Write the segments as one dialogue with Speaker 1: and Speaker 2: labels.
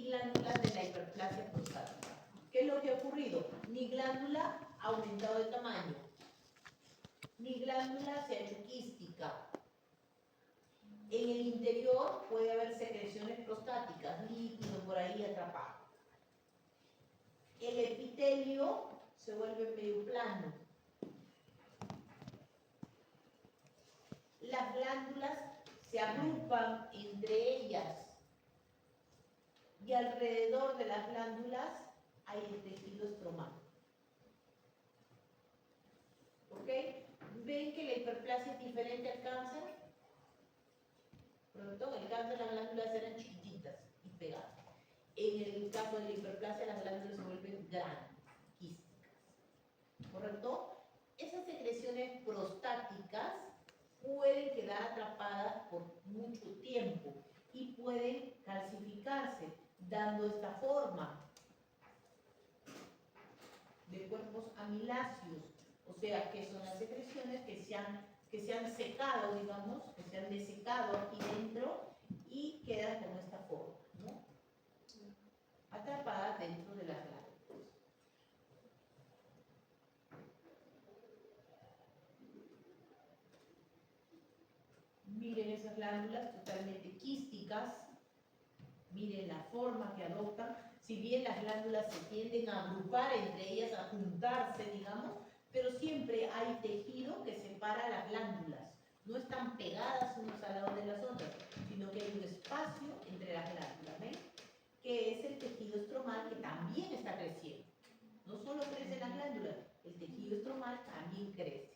Speaker 1: y glándulas de la hiperplasia prostática. ¿Qué es lo que ha ocurrido? Mi glándula ha aumentado de tamaño. Mi glándula se ha hecho quística. En el interior puede haber secreciones prostáticas, líquido por ahí atrapado. El epitelio se vuelve medio plano. Las glándulas se agrupan entre ellas y alrededor de las glándulas hay el tejido estromal. ¿Ok? ¿Ven que la hiperplasia es diferente al cáncer? Pronto, en el cáncer las glándulas eran chiquititas y pegadas. En el caso de la hiperplasia las glándulas se vuelven grandes, quísticas. ¿Correcto? Esas secreciones prostáticas pueden quedar atrapadas por mucho tiempo y pueden calcificarse, dando esta forma de cuerpos amiláceos, o sea, que son las secreciones que se han secado, digamos, que se han desecado aquí dentro y quedan con esta forma, ¿no? Atrapadas dentro de las glándulas. Miren esas glándulas totalmente quísticas, miren la forma que adoptan. Si bien las glándulas se tienden a agrupar entre ellas, a juntarse, digamos, pero siempre hay tejido que separa las glándulas. No están pegadas unas al lado de las otras, sino que hay un espacio entre las glándulas, ¿ven? Que es el tejido estromal que también está creciendo. No solo crecen las glándulas, el tejido estromal también crece.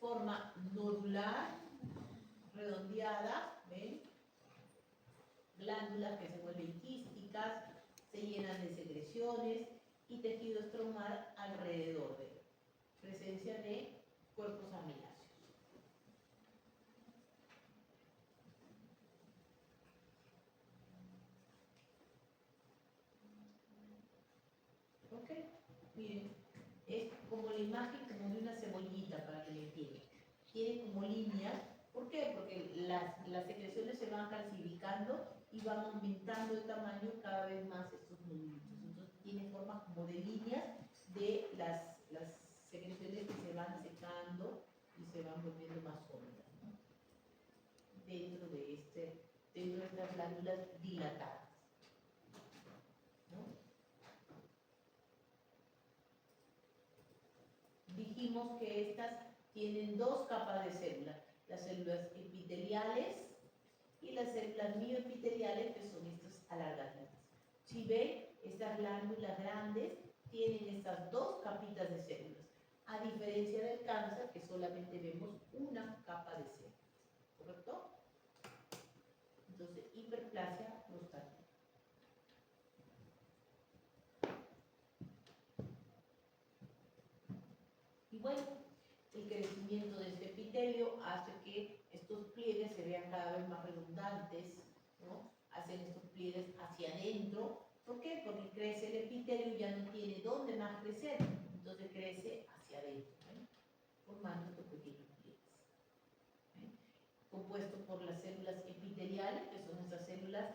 Speaker 1: Forma nodular, redondeada, ¿ven? Glándulas que se vuelven quísticas, se llenan de secreciones y tejido estromal alrededor de él. Presencia de cuerpos amiláceos. ¿Ok? Miren, es como la imagen como de una cebollita para que le entiendan. Tiene como líneas. ¿Por qué? Porque las secreciones se van calcificando y van aumentando de tamaño cada vez más estos nódulos. Entonces tiene forma como de líneas de las secreciones que se van secando y se van volviendo más sólidas, ¿no? Dentro de estas glándulas dilatadas, ¿no? Dijimos que estas tienen dos capas de células, las células epiteliales y las células mioepiteliales, que son estas alargaditas. Si ven, estas glándulas grandes tienen estas dos capitas de células, a diferencia del cáncer, que solamente vemos una capa de células. ¿Correcto? Entonces, hiperplasia prostática. Y bueno, el crecimiento de este epitelio hace que estos pliegues se vean cada vez más redundantes, ¿no? Hacen estos pliegues hacia adentro. ¿Por qué? Porque crece el epitelio y ya no tiene dónde más crecer, entonces crece hacia adentro, ¿eh? Formando estos pequeños pliegues. Compuesto por las células epiteliales, que son estas células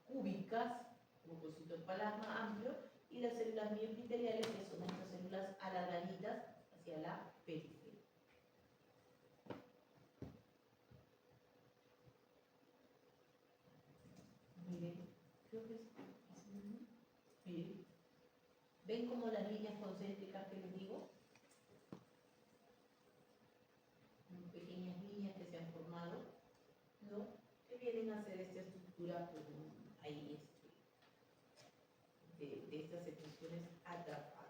Speaker 1: cúbicas, como con citoplasma amplio, y las células mioepiteliales, que son estas células alargaditas hacia la periferia. Miren, creo que es así. Miren, ¿ven como las líneas concéntricas que les digo? Pequeñas líneas que se han formado, ¿no? Que vienen a hacer esta estructura, pues, ahí, de estas secreciones atrapadas.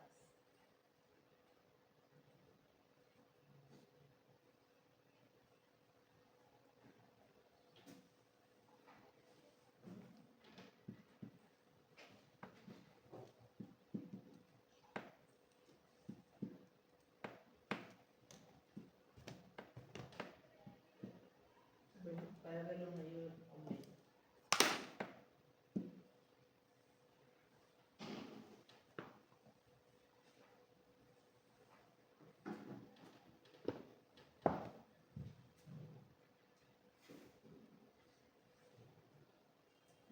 Speaker 1: Bueno, para verlo mayor o menos.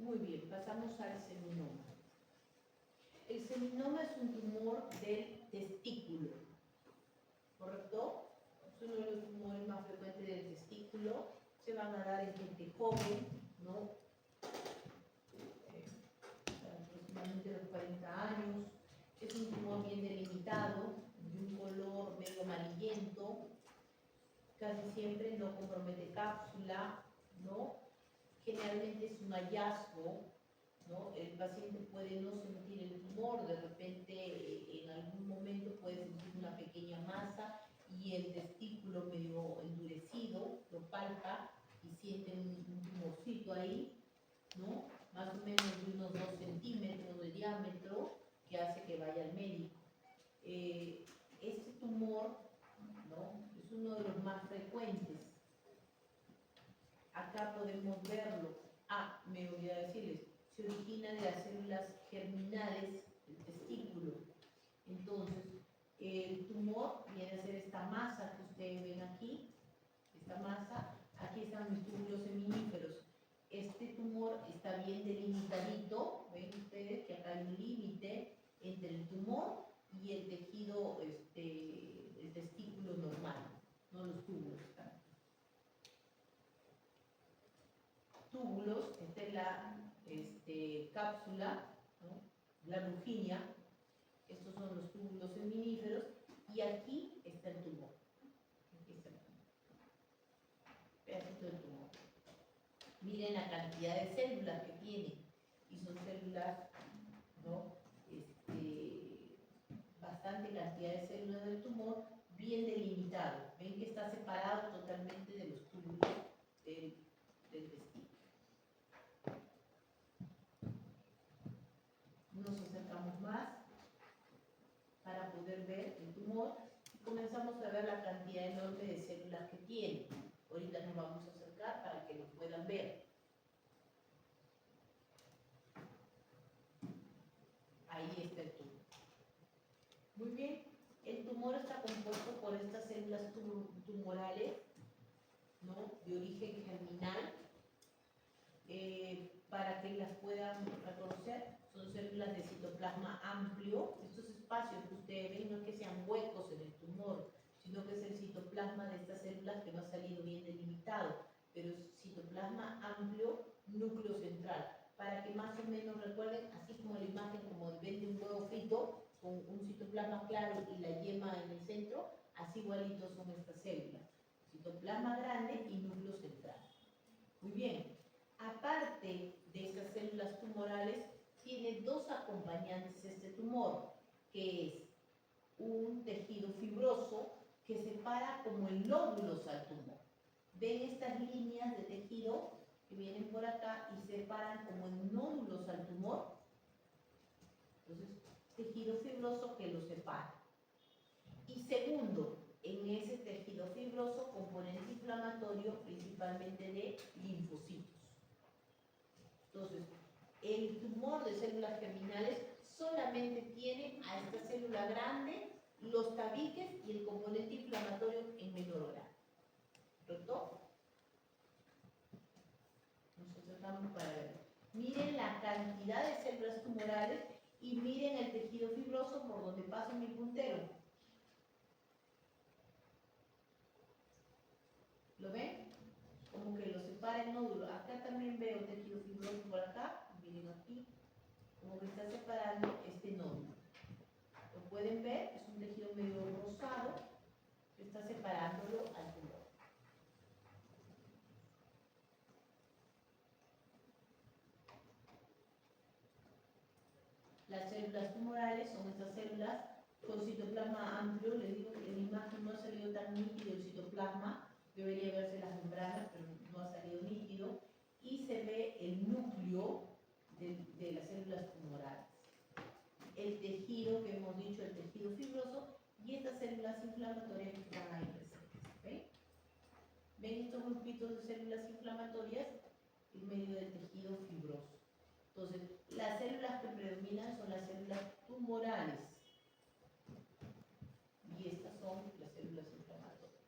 Speaker 1: Muy bien, pasamos al seminoma. El seminoma es un tumor del testículo, ¿correcto? Es uno de los tumores más frecuentes del testículo. Se van a dar en gente joven, ¿no? Aproximadamente los 40 años. Es un tumor bien delimitado, de un color medio amarillento. Casi siempre no compromete cápsula, ¿no? Generalmente es un hallazgo, ¿no? El paciente puede no sentir el tumor, de repente en algún momento puede sentir una pequeña masa y el testículo medio endurecido, lo palpa y siente un tumorcito ahí, ¿no? Más o menos de unos 2 centímetros de diámetro, que hace que vaya al médico. Este tumor, ¿no? Es uno de los más frecuentes. Acá podemos verlo. Ah, me olvidé decirles, se origina de las células germinales del testículo. Entonces, el tumor viene a ser esta masa que ustedes ven aquí, esta masa. Aquí están mis túbulos seminíferos. Este tumor está bien delimitadito. Ven ustedes que acá hay un límite entre el tumor y el tejido, el testículo normal, no los túbulos. Túbulos, esta es la cápsula, ¿no? La ruginia, estos son los túbulos seminíferos, y aquí está el tumor. Aquí está el tumor. Pedacito del tumor. Miren la cantidad de células que tiene, y son células, ¿no? Bastante cantidad de células del tumor, bien delimitado. Ven que está separado totalmente de los túbulos del testículo. Nos acercamos más para poder ver el tumor y comenzamos a ver la cantidad enorme de células que tiene. Ahorita nos vamos a acercar para que lo puedan ver. Ahí está el tumor. Muy bien, el tumor está compuesto por estas células tumorales, ¿no? De origen germinal. Para que las puedan reconocer, son células de citoplasma amplio. Estos espacios que ustedes ven no es que sean huecos en el tumor, sino que es el citoplasma de estas células que no ha salido bien delimitado, pero es citoplasma amplio, núcleo central, para que más o menos recuerden, así como la imagen como ven de un huevo frito, con un citoplasma claro y la yema en el centro, así igualitos son estas células, citoplasma grande y núcleo central. Muy bien. Aparte de estas células tumorales, tiene dos acompañantes este tumor, que es un tejido fibroso que separa como en nódulos al tumor. ¿Ven estas líneas de tejido que vienen por acá y separan como en nódulos al tumor? Entonces, tejido fibroso que lo separa. Y segundo, en ese tejido fibroso, componente inflamatorio principalmente de linfocitos. Entonces, el tumor de células germinales solamente tiene a esta célula grande, los tabiques y el componente inflamatorio en menor grado. ¿Correcto? Nos acercamos para ver. Miren la cantidad de células tumorales y miren el tejido fibroso por donde pasa mi puntero. ¿Lo ven? Como que lo separa el nódulo. Acá también veo tejido fibroso por acá. Miren aquí. Como que está separando este nódulo. Lo pueden ver, es un tejido medio rosado que está separándolo al tumor. Las células tumorales son estas células con citoplasma amplio. Les digo que en la imagen no ha salido tan nítido el citoplasma. Debería verse las membranas, pero no ha salido nítido. Y se ve el núcleo de las células tumorales. El tejido que hemos dicho, el tejido fibroso, y estas células inflamatorias que están ahí presentes. ¿Ven? ¿Ven estos grupitos de células inflamatorias en medio del tejido fibroso? Entonces, las células que predominan son las células tumorales. Y estas son las células inflamatorias.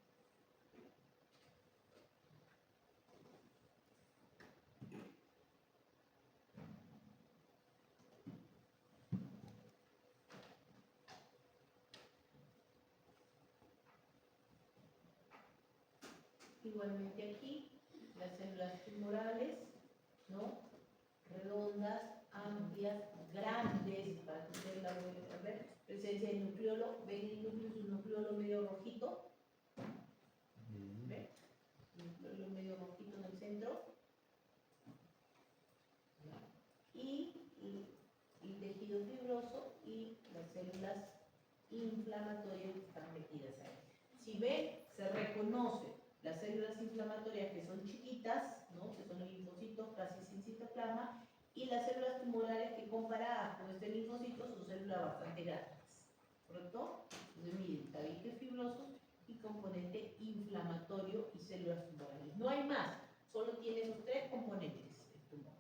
Speaker 1: Igualmente aquí, las células tumorales, ¿no? Redondas, amplias, grandes, para que ustedes la puedan ver. Presencia del nucleolo, ven el núcleo, es un nucleolo medio rojito. ¿Ven? Nucleolo medio rojito en el centro. Y el tejido fibroso y las células inflamatorias que están metidas ahí. Si ven, se reconoce las células inflamatorias que son chiquitas, ¿no? Que son los linfocitos casi sin citoplasma, y las células tumorales que comparadas con este linfocito son células bastante grandes, ¿correcto? Entonces miren, tabiques fibrosos y componente inflamatorio y células tumorales. No hay más, solo tiene esos tres componentes el tumor.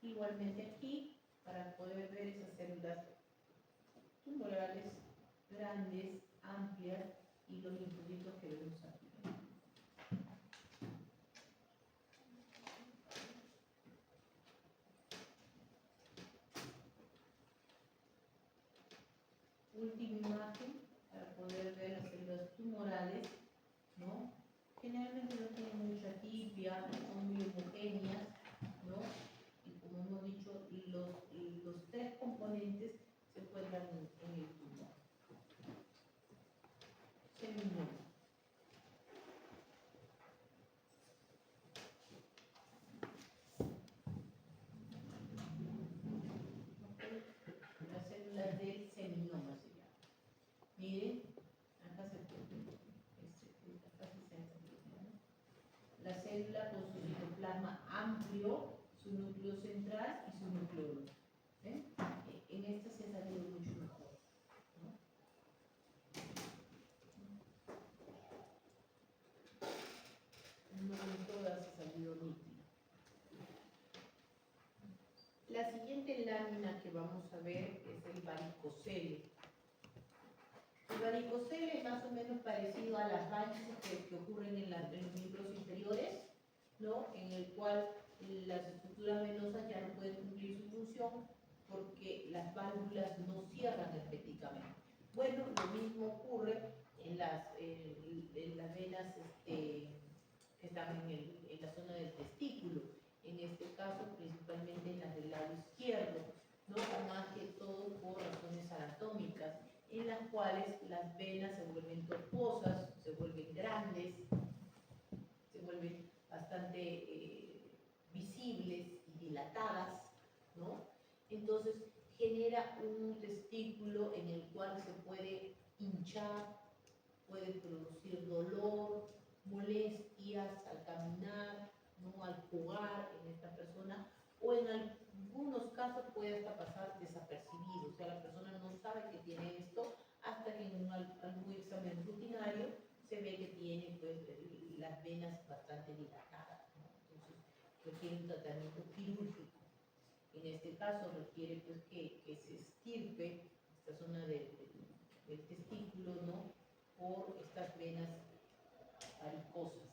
Speaker 1: Igualmente aquí, para poder ver esas células tumorales grandes, amplias y los linfocitos que vemos aquí. Última imagen para poder ver las células tumorales, ¿no? Generalmente no tienen mucha tipia, son muy homogéneas, ¿no? Y como hemos dicho, los tres componentes se encuentran en el tumor. Seminoma. Las células del seminoma se llaman. Miren, acá se puede, acá se encuentra, ¿no? La célula con su citoplasma amplio, su núcleo central y su núcleo. ¿Ven? En esta se ha salido mucho mejor, ¿no? No en todas ha salido nítido. La siguiente lámina que vamos a ver es el varicocele. El varicocele es más o menos parecido a las varices que ocurren en los miembros inferiores, ¿no? En el cual las estructuras venosas ya no pueden cumplir su función porque las válvulas no cierran herméticamente. Bueno, lo mismo ocurre en las venas que están en la zona del testículo. En este caso, principalmente en las del lado izquierdo, ¿no? Más que todo por razones anatómicas, en las cuales las venas se vuelven tortuosas, se vuelven grandes, se vuelven bastante visibles y dilatadas, ¿no? Entonces genera un testículo en el cual se puede hinchar, puede producir dolor, molestias al caminar, ¿no? Al jugar en esta persona, o en algunos casos puede hasta pasar desapercibido, o sea, la persona no sabe que tiene esto hasta que en algún examen rutinario se ve que tiene pues, las venas bastante dilatadas, ¿no? Entonces requiere un tratamiento quirúrgico. En este caso requiere pues, que se estirpe esta zona del testículo, ¿no? Por estas venas varicosas.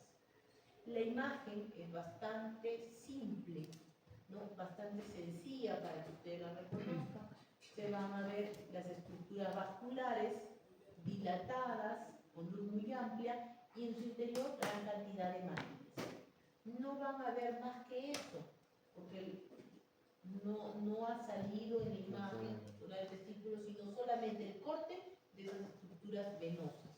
Speaker 1: La imagen es bastante simple, ¿no? Bastante sencilla para que ustedes la reconozcan. Se van a ver las estructuras vasculares dilatadas, con luz muy amplia, y en su interior gran cantidad de máquinas. No van a ver más que eso, porque no ha salido en la imagen del testículo, sino solamente el corte de esas estructuras venosas.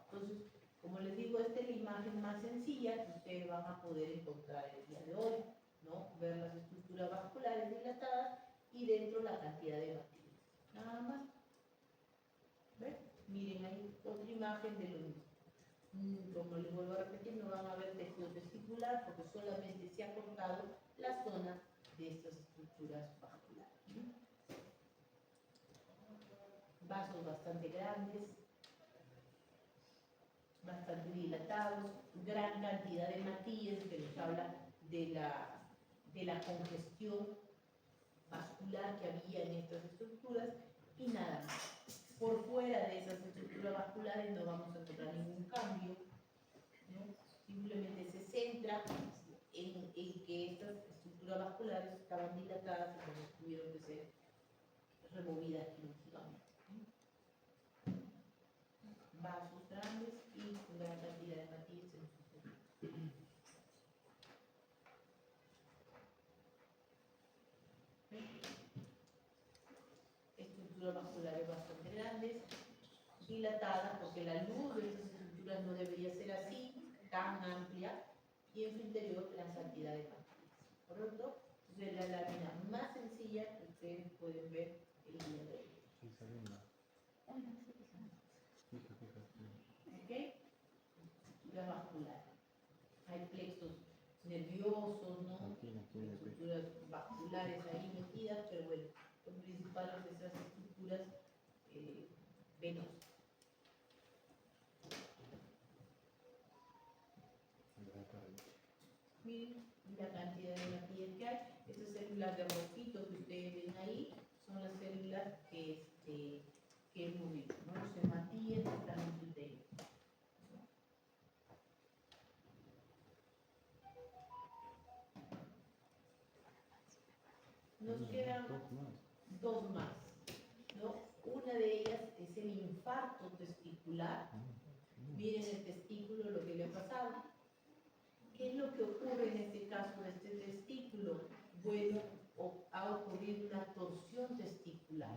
Speaker 1: Entonces, como les digo, esta es la imagen más sencilla que ustedes van a poder encontrar el día de hoy, ¿no? Ver las estructuras vasculares dilatadas y dentro la cantidad de bacterias. Nada más. ¿Ven? Miren ahí otra imagen de lo mismo. Como les vuelvo a repetir, no van a ver tejido testicular porque solamente se ha cortado la zona de estas estructuras vasculares. Vasos bastante grandes, bastante dilatados, gran cantidad de matillas que nos habla de la congestión vascular que había en estas estructuras y nada más. Por fuera de esas estructuras vasculares no vamos a encontrar ningún cambio, ¿no? Simplemente se centra en que estas estructuras vasculares estaban dilatadas y como tuvieron que ser removidas quirúrgicamente. Vasos grandes y con gran cantidad de hematíes en sus tejidos. Estructuras vasculares bastante grandes, dilatadas, porque la luz de estas estructuras no debería ser así, tan amplia, y en su interior gran cantidad de hematíes. ¿Correcto? Entonces, la lámina más sencilla que ustedes pueden ver el día de hoy. ¿Ok? Estructuras vasculares. Hay plexos nerviosos, ¿no? Estructuras vasculares ahí metidas, pero bueno, son principales de esas estructuras venosas. Miren la cantidad de hematíes que hay. Estas células de rojito que ustedes ven ahí son las células que hemos visto, ¿no? Los hematíes que están en su interior. Nos quedan dos más, ¿no? Una de ellas es el infarto testicular. Miren el testículo, lo que le ha pasado. ¿Qué es lo que ocurre en este caso de este testículo? Bueno, ha ocurrido una torsión testicular.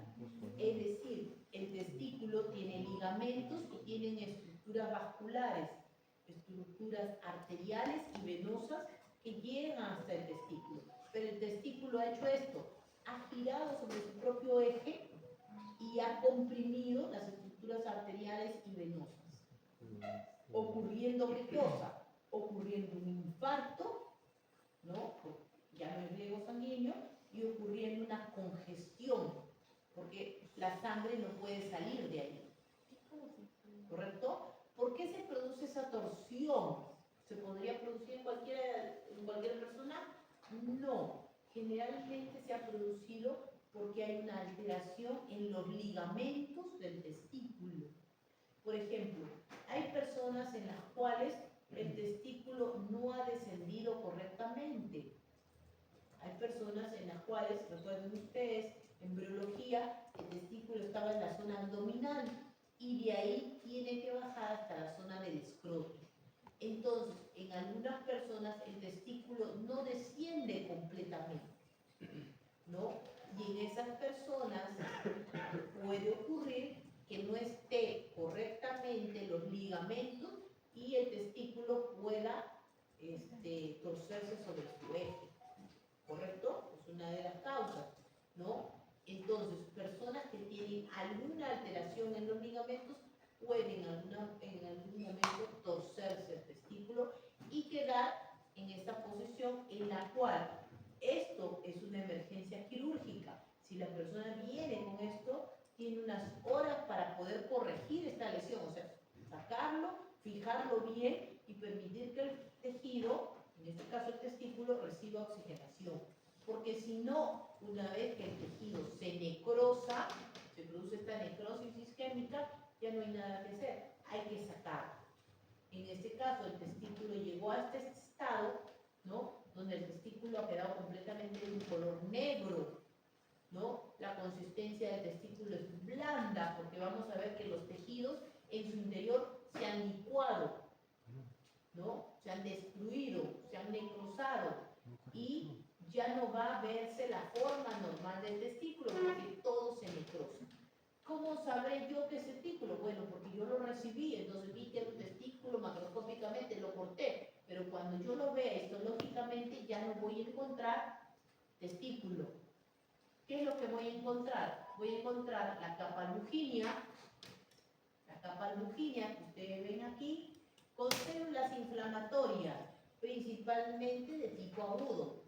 Speaker 1: Es decir, el testículo tiene ligamentos y tienen estructuras vasculares, estructuras arteriales y venosas que llegan hasta el testículo. Pero el testículo ha hecho esto, ha girado sobre su propio eje y ha comprimido las estructuras arteriales y venosas. ¿Ocurriendo qué cosa? Ocurriendo un infarto, ¿no? Ya no es riego sanguíneo, y ocurriendo una congestión, porque la sangre no puede salir de ahí. ¿Correcto? ¿Por qué se produce esa torsión? ¿Se podría producir en cualquier persona? No. Generalmente se ha producido porque hay una alteración en los ligamentos del testículo. Por ejemplo, hay personas en las cuales el testículo no ha descendido correctamente. Hay personas en las cuales, recuerden ustedes, en embriología, el testículo estaba en la zona abdominal y de ahí tiene que bajar hasta la zona del escroto. Entonces, en algunas personas el testículo no desciende completamente, ¿no? Y en esas personas puede ocurrir que no esté correctamente los ligamentos y el testículo pueda torcerse sobre su eje. ¿Correcto? Es una de las causas, ¿no? Entonces, personas que tienen alguna alteración en los ligamentos pueden en algún momento torcerse el testículo y quedar en esta posición en la cual esto es una emergencia quirúrgica. Si la persona viene con esto, tiene unas horas para poder corregir esta lesión, o sea, sacarlo, fijarlo bien y permitir que el tejido, en este caso el testículo, reciba oxigenación. Porque si no, una vez que el tejido se necrosa, se produce esta necrosis isquémica, ya no hay nada que hacer, hay que sacarlo. En este caso, el testículo llegó a este estado, ¿no? Donde el testículo ha quedado completamente de un color negro, ¿no? La consistencia del testículo es blanda, porque vamos a ver que los tejidos en su interior se han licuado, ¿no? Se han destruido, se han necrosado y ya no va a verse la forma normal del testículo porque todo se necrosa. ¿Cómo sabré yo que es testículo? Bueno, porque yo lo recibí, entonces vi que era un testículo, macroscópicamente lo corté, pero cuando yo lo vea histológicamente ya no voy a encontrar testículo. ¿Qué es lo que voy a encontrar? Voy a encontrar la capa lujínia que ustedes ven aquí, con células inflamatorias, principalmente de tipo agudo,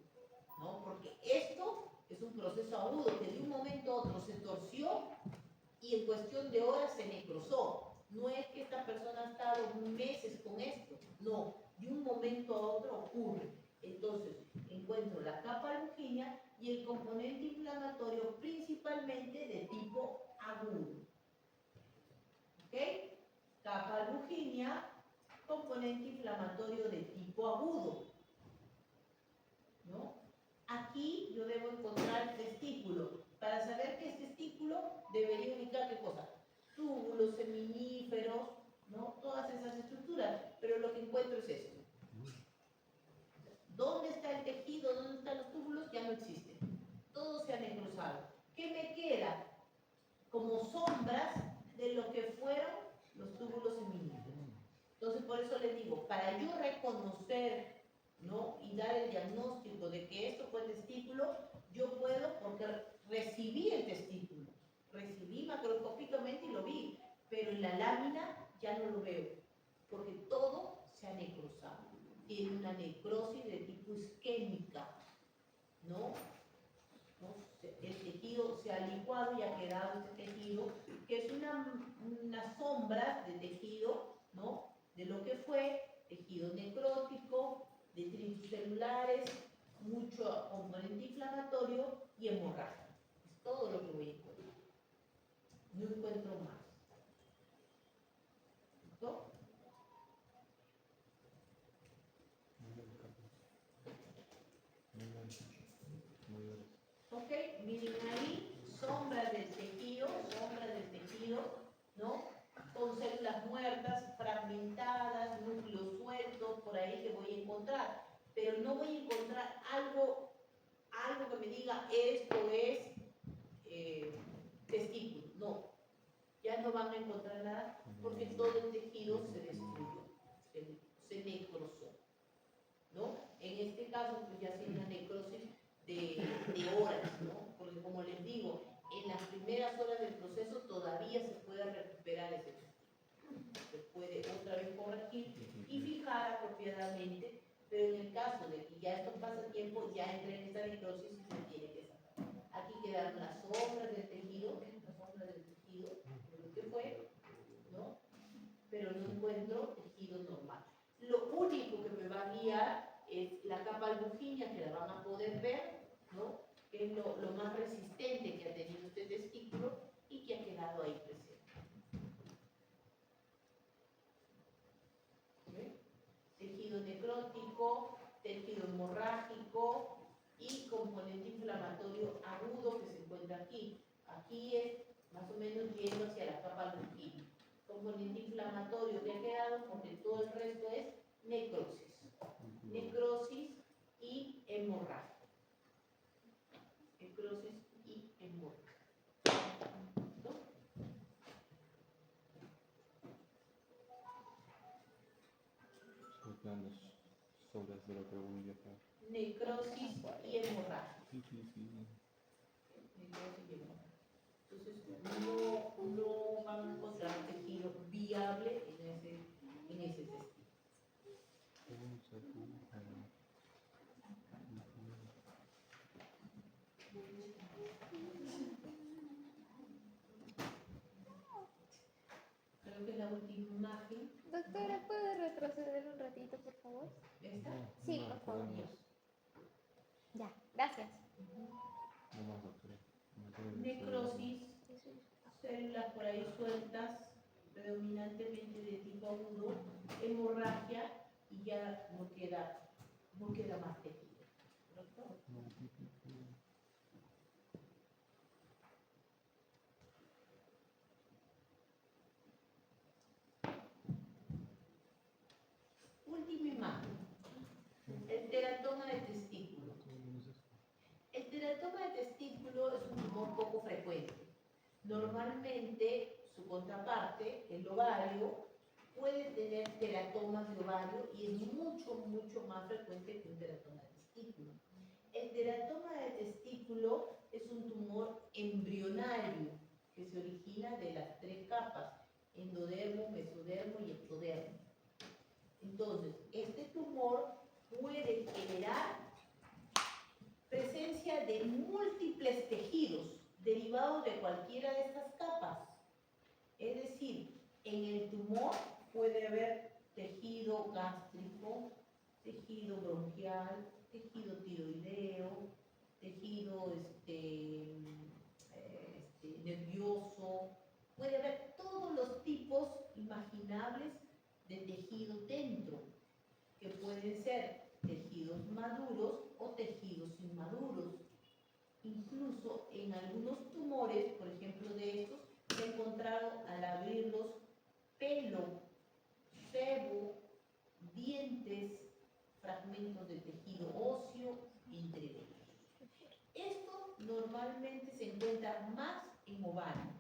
Speaker 1: ¿no? Porque esto es un proceso agudo que de un momento a otro se torció y en cuestión de horas se necrosó. No es que esta persona ha estado meses con esto, no, de un momento a otro ocurre. Entonces, encuentro la capa lujínia y el componente inflamatorio principalmente de tipo agudo. ¿Ok? Capa lujínia, componente inflamatorio de tipo agudo, ¿no? Aquí yo debo encontrar el testículo. Para saber que es testículo, como sombras de lo que fueron los túbulos seminiles. Entonces, por eso les digo, para yo reconocer, ¿no?, y dar el diagnóstico de que esto fue testículo, yo puedo, porque recibí el testículo, recibí macroscópicamente y lo vi, pero en la lámina ya no lo veo, porque todo se ha necrosado. Tiene una necrosis de tipo isquémica, ¿no? El tejido se ha licuado y ha quedado este tejido, que es una sombra de tejido, ¿no?, de lo que fue tejido necrótico, detritus celulares, mucho componente inflamatorio y hemorragia. Es todo lo que voy a encontrar. No encuentro más. ¿Listo? Ok, miren ahí, sombras del tejido, ¿no? Con células muertas, fragmentadas, núcleos sueltos, por ahí que voy a encontrar. Pero no voy a encontrar algo que me diga esto es testículo. No, ya no van a encontrar nada porque todo el tejido se destruyó, se necrosó, ¿no? En este caso, pues ya sería una necrosis de horas, ¿no? Porque como les digo, en las primeras horas del proceso todavía se puede recuperar ese testículo. Se puede otra vez corregir y fijar apropiadamente, pero en el caso de que ya esto pasa tiempo, ya entra en esta necrosis y se tiene que sacar. Aquí quedaron las sombras del tejido, de lo que fue, ¿no? Pero no encuentro tejido normal. Lo único que me va a guiar es la capa albuginia, que la van a poder ver, ¿no?, que es lo más resistente que ha tenido este testículo y que ha quedado ahí presente. ¿Okay? Tejido necrótico, tejido hemorrágico y componente inflamatorio agudo que se encuentra aquí. Aquí es más o menos yendo hacia la capa albuginia. Componente inflamatorio que ha quedado porque todo el resto es necrosis. Necrosis y hemorragia. Necrosis y hemorragia. ¿No?
Speaker 2: Sobras de lo que voy a hacer.
Speaker 1: Necrosis y hemorragia.
Speaker 2: Sí.
Speaker 1: Necrosis y hemorragia. Entonces, no van a encontrar tejido viable en ese testículo. Creo que es la última imagen.
Speaker 3: Doctora, ¿puede retroceder un ratito, por favor?
Speaker 1: ¿Esta?
Speaker 3: Sí, por favor. Ya, gracias.
Speaker 1: Necrosis, células por ahí sueltas, predominantemente de tipo agudo, hemorragia y ya no queda más tejido. ¿Correcto? Última imagen. El teratoma de testículo. El teratoma de testículo es un tumor poco frecuente. Normalmente su contraparte, el ovario, puede tener teratomas de ovario y es mucho más frecuente que un teratoma de testículo. El teratoma de testículo es un tumor embrionario que se origina de las tres capas, endodermo, mesodermo y ectodermo. Entonces, este tumor puede generar presencia de múltiples tejidos derivados de cualquiera de estas capas. Es decir, en el tumor puede haber tejido gástrico, tejido bronquial, tejido tiroideo, tejido nervioso. Puede haber todos los tipos imaginables de tejido dentro, que pueden ser tejidos maduros o tejidos inmaduros. Incluso en algunos tumores, por ejemplo de estos, se encontraron al abrirlos pelo, sebo, dientes, fragmentos de tejido óseo, entre ellos. Esto normalmente se encuentra más en ovario.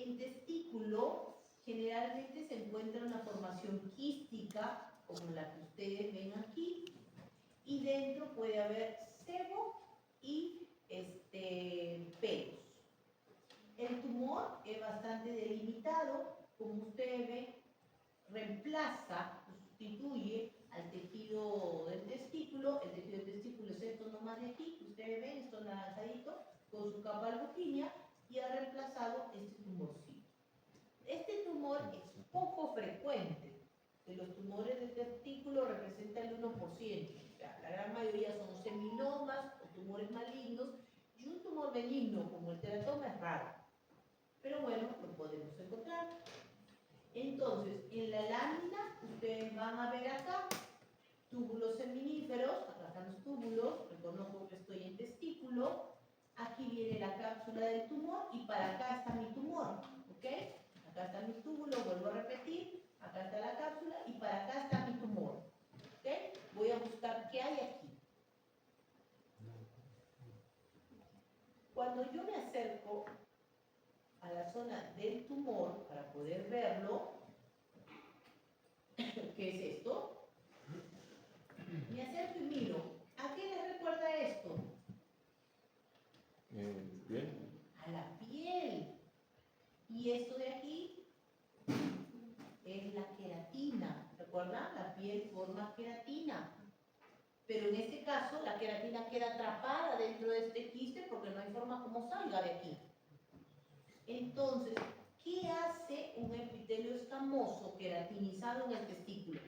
Speaker 1: En testículo generalmente se encuentra una formación quística, como la que ustedes ven aquí, y dentro puede haber sebo y pelos. El tumor es bastante delimitado, como ustedes ven, reemplaza, sustituye al tejido del testículo. El tejido del testículo es esto nomás de aquí, que ustedes ven, esto naranjadito, con su capa albuquina, y ha reemplazado este tumorcito. Este tumor es poco frecuente. De los tumores del testículo representa el 1%. O sea, la gran mayoría son seminomas o tumores malignos, y un tumor benigno como el teratoma es raro. Pero bueno, lo podemos encontrar. Entonces, en la lámina, ustedes van a ver acá túbulos seminíferos, acá están los túbulos, reconozco que estoy en testículo, aquí viene la cápsula del tumor y para acá está mi tumor, ¿ok? Acá está mi túbulo, vuelvo a repetir, acá está la cápsula y para acá está mi tumor, ¿ok? Voy a buscar qué hay aquí. Cuando yo me acerco a la zona del tumor para poder verlo, ¿qué es esto? Me acerco y miro. ¿A qué les recuerda esto?
Speaker 2: Bien.
Speaker 1: A la piel. Y esto de aquí es la queratina. ¿Recuerdan? La piel forma queratina. Pero en este caso, la queratina queda atrapada dentro de este quiste porque no hay forma como salga de aquí. Entonces, ¿qué hace un epitelio escamoso queratinizado en el testículo?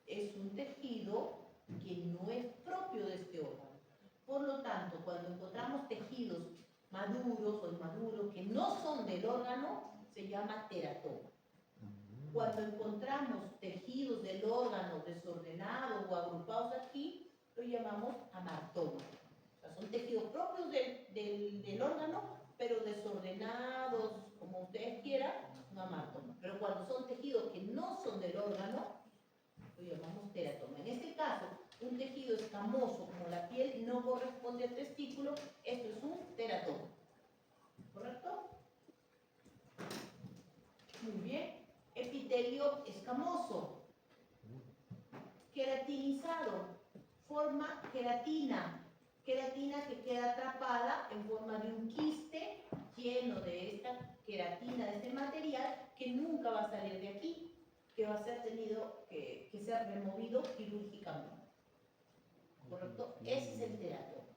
Speaker 1: Es un tejido que no es propio de este órgano. Por lo tanto, cuando encontramos tejidos maduros o inmaduros que no son del órgano, se llama teratoma. Cuando encontramos tejidos del órgano desordenados o agrupados aquí, lo llamamos amartoma. O sea, son tejidos propios del órgano, pero desordenados, como ustedes quieran, un amartoma. Pero cuando son tejidos que no son del órgano, lo llamamos teratoma. En este caso, un tejido escamoso como la piel no corresponde al testículo, esto es un teratoma. ¿Correcto? Muy bien. Epitelio escamoso, queratinizado, forma queratina, queratina que queda atrapada en forma de un quiste lleno de esta queratina, de este material que nunca va a salir de aquí, que va a ser tenido que ser removido quirúrgicamente. ¿Correcto? Ese es el teratoma.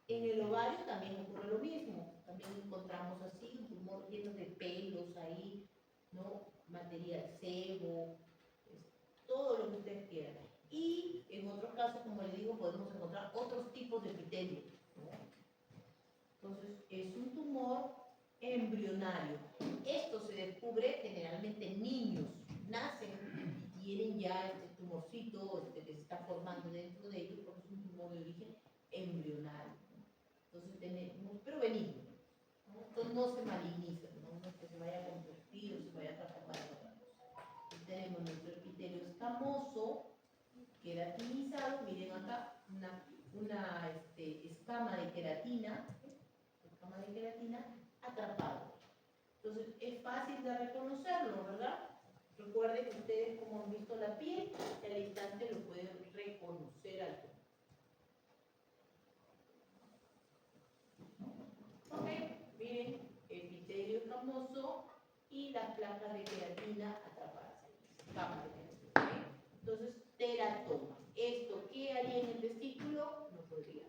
Speaker 1: En el ovario también ocurre lo mismo. También encontramos así un tumor lleno de pelos ahí, ¿no? Material sebo, todo lo que ustedes quieran. Y en otros casos, como les digo, podemos encontrar otros tipos de epitelio, ¿no? Entonces, es un tumor embrionario. Esto se descubre generalmente en niños. Nacen y tienen ya este tumorcito que se está formando dentro de ellos porque es un tumor de origen embrionario. Entonces tenemos, pero benigno, ¿no? Entonces no se maligniza, no es que se vaya a convertir o se vaya a transformar en otra cosa. Entonces tenemos nuestro epitelio escamoso, queratinizado, miren acá, una escama de queratina atrapado. Entonces es fácil de reconocerlo, ¿verdad? Recuerden que ustedes, como han visto la piel, al instante lo pueden reconocer al tumor. Ok, miren, epitelio escamoso y las placas de queratina atrapadas. Capas de queratina. ¿Okay? Entonces, teratoma. ¿Esto qué haría en el testículo? No podría.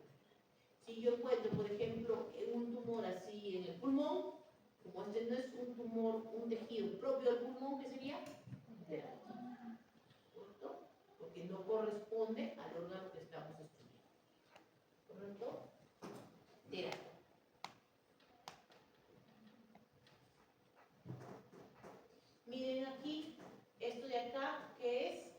Speaker 1: Si yo encuentro, por ejemplo, un tumor así en el pulmón, como este no es un tumor, un tejido propio del pulmón, ¿qué sería? Teratoma. ¿Correcto? Porque no corresponde al órgano que estamos estudiando. ¿Correcto? Teratoma. Miren aquí, esto de acá, ¿qué es?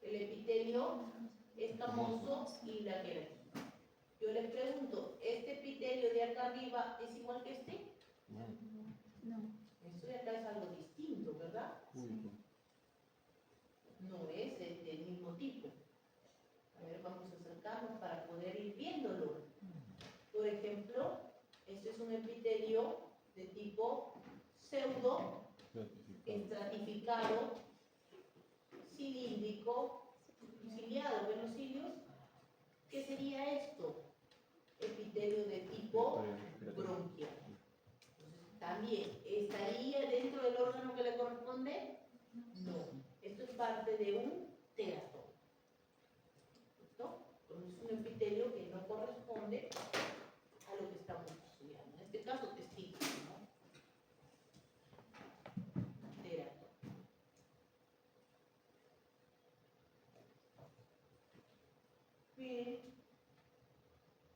Speaker 1: El epitelio escamoso y la queratina. Yo les pregunto, ¿este epitelio de acá arriba es igual que este?
Speaker 3: No.
Speaker 1: Esto de acá es algo distinto, ¿verdad? No es del mismo tipo. A ver, vamos a acercarnos para poder ir viéndolo. Por ejemplo, este es un epitelio de tipo pseudo, estratificado, cilíndrico, ciliado. ¿Ven los cilios? ¿Qué sería esto? Epitelio de tipo bronquial. Entonces, también, ¿estaría dentro del órgano que le corresponde? No. Esto es parte de un teratoma. ¿Listo? Entonces, es un epitelio que no corresponde a lo que estamos estudiando. En este caso, testículo, ¿no? Teratoma. Bien.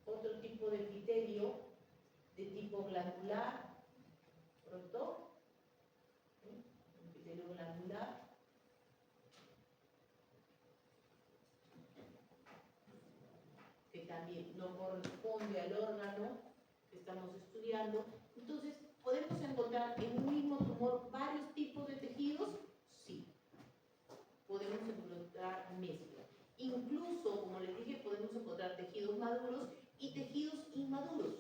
Speaker 1: Otro tipo de epitelio de tipo glandular, ¿correcto? ¿Sí? Epitelio glandular. Que también no corresponde al órgano que estamos estudiando. Entonces, ¿podemos encontrar en un mismo tumor varios tipos de tejidos? Sí. Podemos encontrar mezcla. Incluso, como les dije, podemos encontrar tejidos maduros y tejidos inmaduros.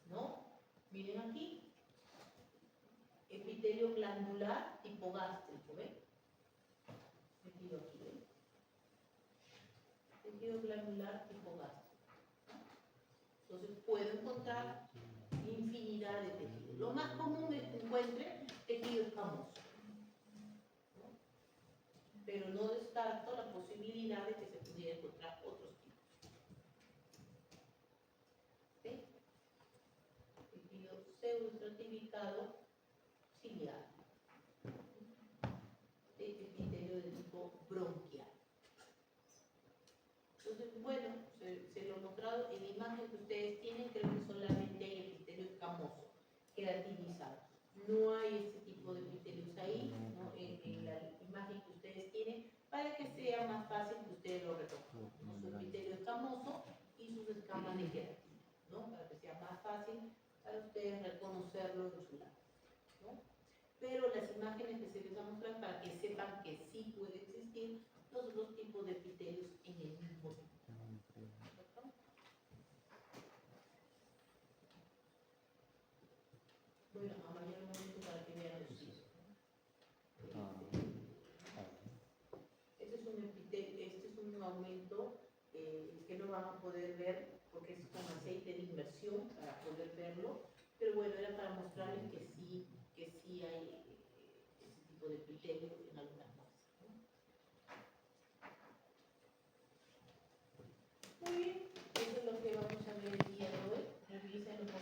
Speaker 1: ¿No? Miren aquí. Epitelio glandular tipo gástrico, ¿ven? Tejido aquí, ¿ven? Tejido glandular tipo gástrico. Entonces puedo encontrar infinidad de tejidos. Lo más común es que encuentre tejido escamoso, ¿no? Pero no descarto la posibilidad de que se pudiera encontrar otros tipos. ¿Sí? Tejido pseudoestratificado ciliar. Epitelio de tipo bronquial. Entonces, bueno, se lo he mostrado en la imagen que ustedes tienen, creo que solamente hay epitelio escamoso, queratinizado. No hay ese tipo de epitelios ahí, ¿no? En la imagen que ustedes tienen, para que sea más fácil que ustedes lo reconozcan, ¿no? Su epitelio escamoso y sus escamas de queratina, ¿no? Para que sea más fácil para ustedes reconocerlo en su lado, ¿no? Pero las imágenes que se les va a mostrar para que sepan que sí puede existir los dos tipos de epitelios en el mismo tipo. ¿Correcto? Bueno, a mayor momento para que vean los ciclos. Este es un aumento que no van a poder ver porque es con aceite de inmersión para poder verlo, pero bueno, era para mostrarles que sí hay ese tipo de epitelio en algunas muestras, ¿no? Muy bien.